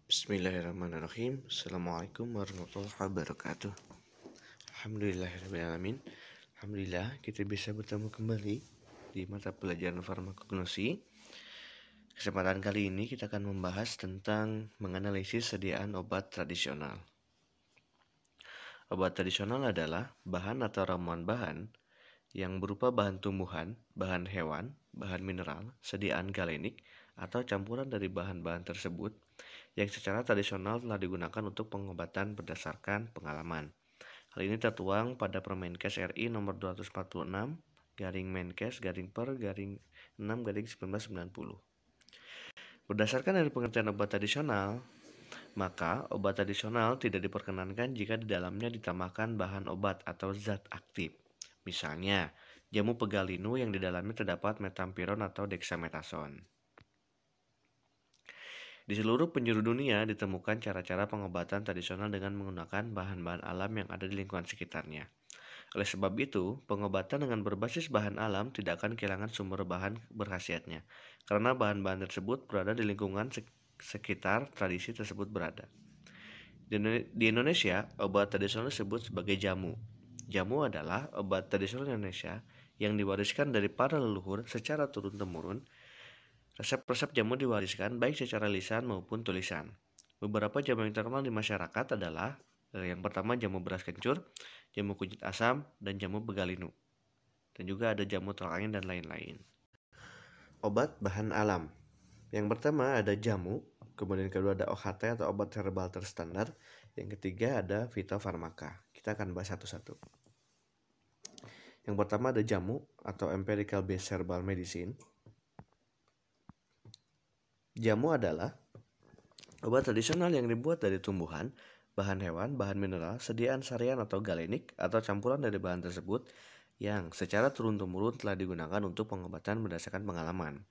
Bismillahirrahmanirrahim. Assalamualaikum warahmatullahi wabarakatuh. Alhamdulillahirrahmanirrahim. Alhamdulillah kita bisa bertemu kembali di mata pelajaran farmakognosi. Kesempatan kali ini kita akan membahas tentang menganalisis sediaan obat tradisional. Obat tradisional adalah bahan atau ramuan bahan yang berupa bahan tumbuhan, bahan hewan, bahan mineral, sediaan galenik, atau campuran dari bahan-bahan tersebut yang secara tradisional telah digunakan untuk pengobatan berdasarkan pengalaman. Hal ini tertuang pada Permenkes RI nomor 246 garing Menkes garing per garing 6 garing 1990. Berdasarkan dari pengertian obat tradisional, maka obat tradisional tidak diperkenankan jika di dalamnya ditambahkan bahan obat atau zat aktif. Misalnya, jamu pegalinu yang di dalamnya terdapat metampiron atau dexamethasone. Di seluruh penjuru dunia ditemukan cara-cara pengobatan tradisional dengan menggunakan bahan-bahan alam yang ada di lingkungan sekitarnya. Oleh sebab itu, pengobatan dengan berbasis bahan alam tidak akan kehilangan sumber bahan berkhasiatnya, karena bahan-bahan tersebut berada di lingkungan sekitar tradisi tersebut berada. Di Indonesia, obat tradisional disebut sebagai jamu. Jamu adalah obat tradisional Indonesia yang diwariskan dari para leluhur secara turun-temurun. Resep-resep jamu diwariskan baik secara lisan maupun tulisan. Beberapa jamu yang terkenal di masyarakat adalah yang pertama jamu beras kencur, jamu kunyit asam, dan jamu begalinu. Dan juga ada jamu telak angin dan lain-lain. Obat bahan alam. Yang pertama ada jamu, kemudian kedua ada OHT atau obat herbal terstandar, yang ketiga ada fitofarmaka. Kita akan bahas satu-satu. Yang pertama ada jamu atau empirical based herbal medicine. Jamu adalah obat tradisional yang dibuat dari tumbuhan, bahan hewan, bahan mineral, sediaan sarian atau galenik, atau campuran dari bahan tersebut yang secara turun-temurun telah digunakan untuk pengobatan berdasarkan pengalaman.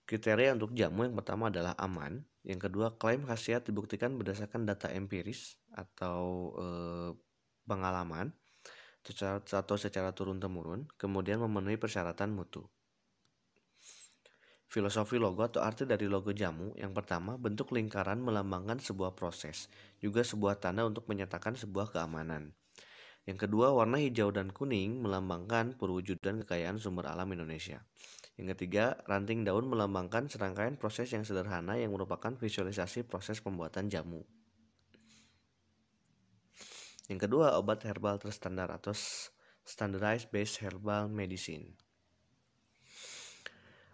Kriteria untuk jamu yang pertama adalah aman, yang kedua klaim khasiat dibuktikan berdasarkan data empiris atau pengalaman atau secara turun-temurun, kemudian memenuhi persyaratan mutu. Filosofi logo atau arti dari logo jamu, yang pertama bentuk lingkaran melambangkan sebuah proses, juga sebuah tanda untuk menyatakan sebuah keamanan. Yang kedua, warna hijau dan kuning melambangkan perwujudan kekayaan sumber alam Indonesia. Yang ketiga, ranting daun melambangkan serangkaian proses yang sederhana yang merupakan visualisasi proses pembuatan jamu. Yang kedua, obat herbal terstandar atau standardized based herbal medicine.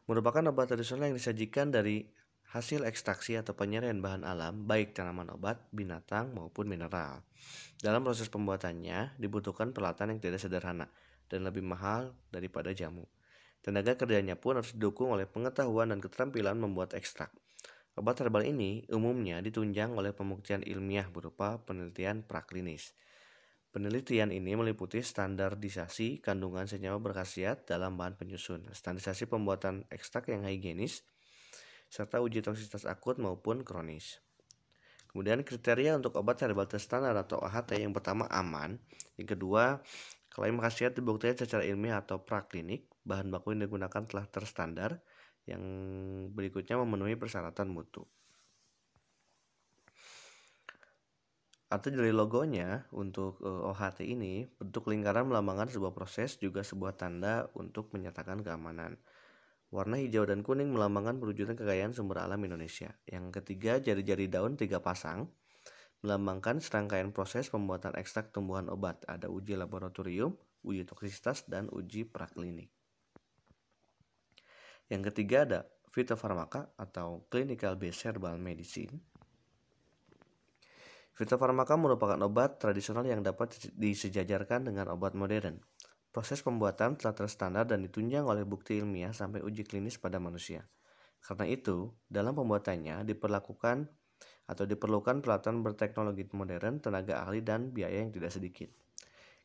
Merupakan obat tradisional yang disajikan dari hasil ekstraksi atau penyerahan bahan alam, baik tanaman obat, binatang, maupun mineral. Dalam proses pembuatannya, dibutuhkan peralatan yang tidak sederhana dan lebih mahal daripada jamu. Tenaga kerjanya pun harus didukung oleh pengetahuan dan keterampilan membuat ekstrak. Obat herbal ini umumnya ditunjang oleh pembuktian ilmiah berupa penelitian praklinis. Penelitian ini meliputi standarisasi kandungan senyawa berkhasiat dalam bahan penyusun, standarisasi pembuatan ekstrak yang higienis, serta uji toksisitas akut maupun kronis. Kemudian kriteria untuk obat herbal terstandar atau OHT, yang pertama aman, yang kedua klaim khasiat dibuktikan secara ilmiah atau praklinik, bahan baku yang digunakan telah terstandar, yang berikutnya memenuhi persyaratan mutu. Arti dari logonya untuk OHT ini, bentuk lingkaran melambangkan sebuah proses, juga sebuah tanda untuk menyatakan keamanan. Warna hijau dan kuning melambangkan perwujudan kekayaan sumber alam Indonesia. Yang ketiga, jari-jari daun 3 pasang melambangkan serangkaian proses pembuatan ekstrak tumbuhan obat. Ada uji laboratorium, uji toksisitas, dan uji praklinik. Yang ketiga ada fitofarmaka atau clinical based herbal medicine. Fitofarmaka merupakan obat tradisional yang dapat disejajarkan dengan obat modern. Proses pembuatan telah terstandar dan ditunjang oleh bukti ilmiah sampai uji klinis pada manusia. Karena itu, dalam pembuatannya diperlukan peralatan berteknologi modern, tenaga ahli, dan biaya yang tidak sedikit.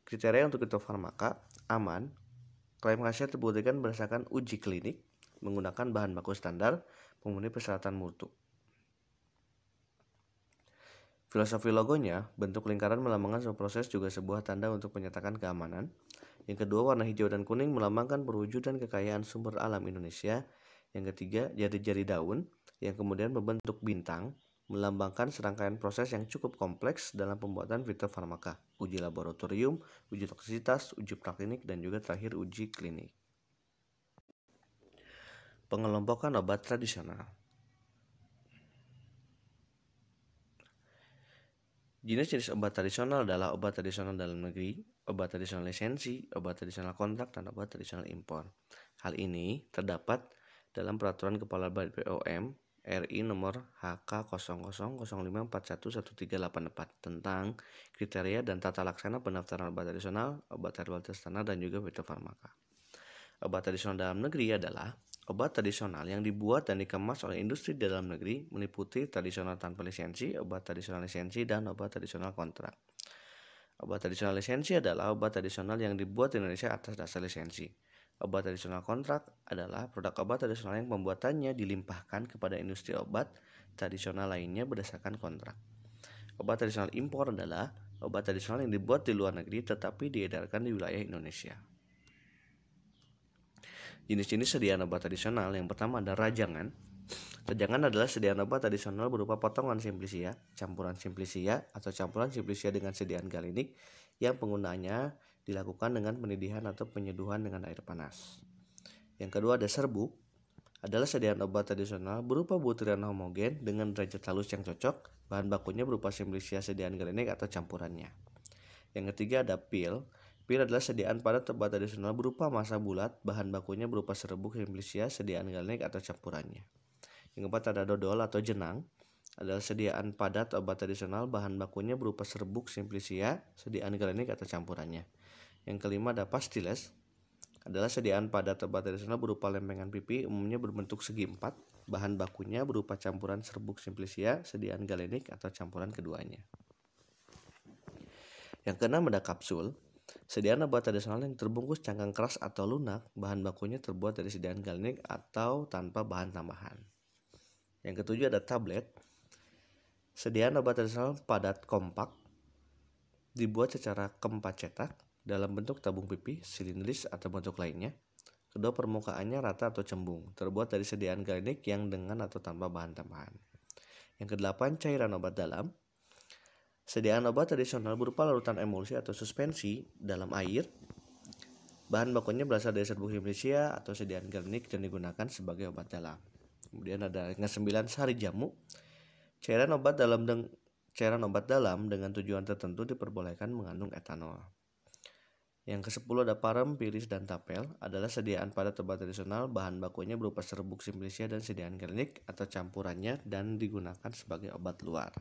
Kriteria untuk fitofarmaka aman, klaim khasiat dibuktikan berdasarkan uji klinik, menggunakan bahan baku standar, memenuhi persyaratan mutu. Filosofi logonya, bentuk lingkaran melambangkan sebuah proses, juga sebuah tanda untuk menyatakan keamanan. Yang kedua, warna hijau dan kuning melambangkan perwujudan kekayaan sumber alam Indonesia. Yang ketiga, jari-jari daun yang kemudian membentuk bintang, melambangkan serangkaian proses yang cukup kompleks dalam pembuatan fitofarmaka, uji laboratorium, uji toksisitas, uji praklinik, dan juga terakhir uji klinik. Pengelompokan obat tradisional. Jenis-jenis obat tradisional adalah obat tradisional dalam negeri, obat tradisional lisensi, obat tradisional kontrak, dan obat tradisional impor. Hal ini terdapat dalam Peraturan Kepala BPOM RI nomor HK0005411384 tentang kriteria dan tata laksana pendaftaran obat tradisional, obat herbal standar, dan juga fitofarmaka. Obat tradisional dalam negeri adalah obat tradisional yang dibuat dan dikemas oleh industri di dalam negeri, meliputi tradisional tanpa lisensi, obat tradisional lisensi, dan obat tradisional kontrak. Obat tradisional lisensi adalah obat tradisional yang dibuat di Indonesia atas dasar lisensi. Obat tradisional kontrak adalah produk obat tradisional yang pembuatannya dilimpahkan kepada industri obat tradisional lainnya berdasarkan kontrak. Obat tradisional impor adalah obat tradisional yang dibuat di luar negeri tetapi diedarkan di wilayah Indonesia. Jenis-jenis sediaan obat tradisional yang pertama ada rajangan. Rajangan adalah sediaan obat tradisional berupa potongan simplisia, campuran simplisia, atau campuran simplisia dengan sediaan galinik yang penggunaannya dilakukan dengan pendidihan atau penyeduhan dengan air panas. Yang kedua ada serbuk, adalah sediaan obat tradisional berupa butiran homogen dengan derajat halus yang cocok, bahan bakunya berupa simplisia sediaan galinik atau campurannya. Yang ketiga ada pil. Pil adalah sediaan padat obat tradisional berupa massa bulat, bahan bakunya berupa serbuk simplisia sediaan galinik atau campurannya. Yang keempat ada dodol atau jenang, adalah sediaan padat obat tradisional, bahan bakunya berupa serbuk simplisia sediaan galinik atau campurannya. Yang kelima ada pastiles, adalah sediaan padat obat tradisional berupa lempengan pipi, umumnya berbentuk segi empat, bahan bakunya berupa campuran serbuk simplisia sediaan galenik atau campuran keduanya. Yang keenam ada kapsul, sediaan obat tradisional yang terbungkus cangkang keras atau lunak, bahan bakunya terbuat dari sediaan galenik atau tanpa bahan tambahan. Yang ketujuh ada tablet, sediaan obat tradisional padat kompak, dibuat secara keempat cetak dalam bentuk tabung pipih, silindris, atau bentuk lainnya. Kedua permukaannya rata atau cembung, terbuat dari sediaan galinik yang dengan atau tanpa bahan tambahan. Yang kedelapan cairan obat dalam, sediaan obat tradisional berupa larutan emulsi atau suspensi dalam air. Bahan bakunya berasal dari serbuk simplisia atau sediaan galinik dan digunakan sebagai obat dalam. Kemudian ada yang ke-9 sari jamu, cairan obat dalam dengan tujuan tertentu diperbolehkan mengandung etanol. Yang ke-10 ada parem, piris, dan tapel, adalah sediaan padat obat tradisional, bahan bakunya berupa serbuk simplisia dan sediaan galinik atau campurannya dan digunakan sebagai obat luar.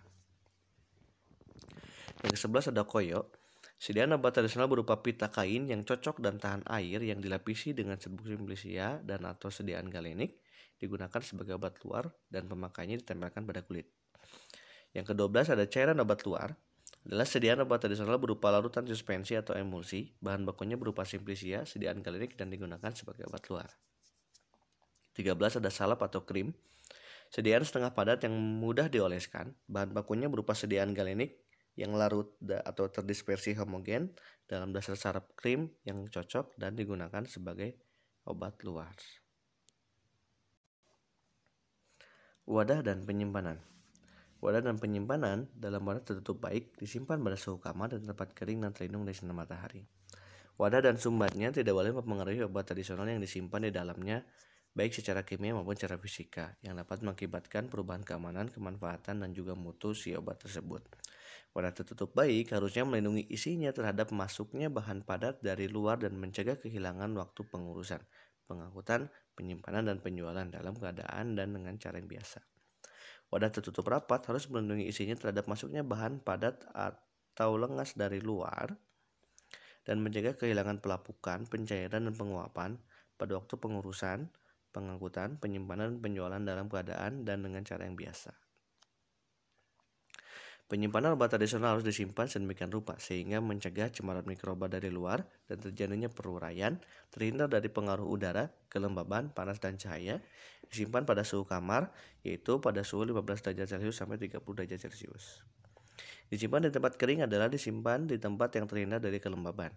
Yang ke-11 ada koyo, sediaan obat tradisional berupa pita kain yang cocok dan tahan air yang dilapisi dengan serbuk simplisia dan atau sediaan galinik, digunakan sebagai obat luar dan pemakaiannya ditempelkan pada kulit. Yang ke-12 ada cairan obat luar, adalah sediaan obat tradisional berupa larutan suspensi atau emulsi, bahan bakunya berupa simplisia, sediaan galinik, dan digunakan sebagai obat luar. 13 ada salep atau krim, sediaan setengah padat yang mudah dioleskan, bahan bakunya berupa sediaan galinik yang larut atau terdispersi homogen dalam dasar salep krim yang cocok dan digunakan sebagai obat luar. Wadah dan penyimpanan. Wadah dan penyimpanan dalam wadah tertutup baik, disimpan pada suhu kamar dan tempat kering dan terlindung dari sinar matahari. Wadah dan sumbatnya tidak boleh mempengaruhi obat tradisional yang disimpan di dalamnya, baik secara kimia maupun secara fisika, yang dapat mengakibatkan perubahan keamanan, kemanfaatan, dan juga mutu si obat tersebut. Wadah tertutup baik harusnya melindungi isinya terhadap masuknya bahan padat dari luar dan mencegah kehilangan waktu pengurusan, pengangkutan, penyimpanan, dan penjualan dalam keadaan dan dengan cara yang biasa. Wadah tertutup rapat harus melindungi isinya terhadap masuknya bahan padat atau lengas dari luar dan mencegah kehilangan pelapukan, pencairan, dan penguapan pada waktu pengurusan, pengangkutan, penyimpanan, dan penjualan dalam keadaan dan dengan cara yang biasa. Penyimpanan obat tradisional harus disimpan sedemikian rupa sehingga mencegah cemaran mikroba dari luar dan terjadinya peruraian, terhindar dari pengaruh udara, kelembaban, panas, dan cahaya. Disimpan pada suhu kamar, yaitu pada suhu 15 derajat Celcius sampai 30 derajat Celcius. Disimpan di tempat kering adalah disimpan di tempat yang terhindar dari kelembaban.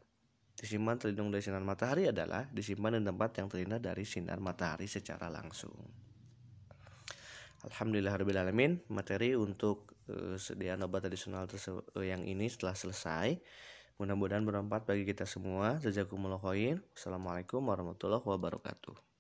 Disimpan terlindung dari sinar matahari adalah disimpan di tempat yang terhindar dari sinar matahari secara langsung. Alhamdulillahirobbilalamin, materi untuk sediaan obat tradisional yang ini setelah selesai. Mudah-mudahan bermanfaat bagi kita semua. Jazakumullah khairan. Wassalamualaikum warahmatullahi wabarakatuh.